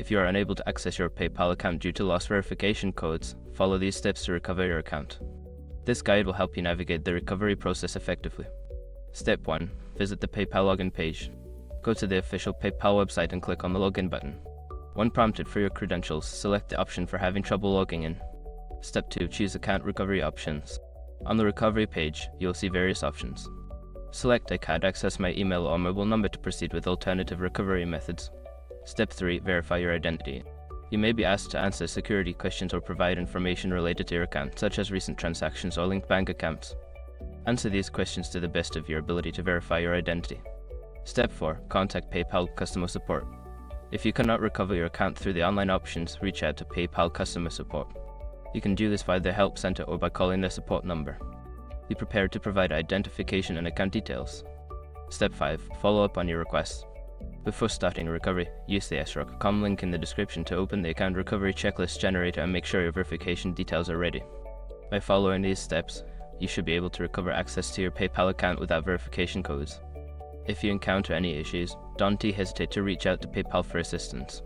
If you are unable to access your PayPal account due to lost verification codes, follow these steps to recover your account. This guide will help you navigate the recovery process effectively. Step 1. Visit the PayPal login page. Go to the official PayPal website and click on the login button. When prompted for your credentials, select the option for having trouble logging in. Step 2. Choose account recovery options. On the recovery page, you will see various options. Select I can't access my email or mobile number to proceed with alternative recovery methods. Step 3. Verify your identity. You may be asked to answer security questions or provide information related to your account, such as recent transactions or linked bank accounts. Answer these questions to the best of your ability to verify your identity. Step 4. Contact PayPal customer support. If you cannot recover your account through the online options, reach out to PayPal customer support. You can do this via the help center or by calling their support number. Be prepared to provide identification and account details. Step 5. Follow up on your requests. Before starting recovery, use the sroc.com link in the description to open the account recovery checklist generator and make sure your verification details are ready. By following these steps, you should be able to recover access to your PayPal account without verification codes. If you encounter any issues, don't hesitate to reach out to PayPal for assistance.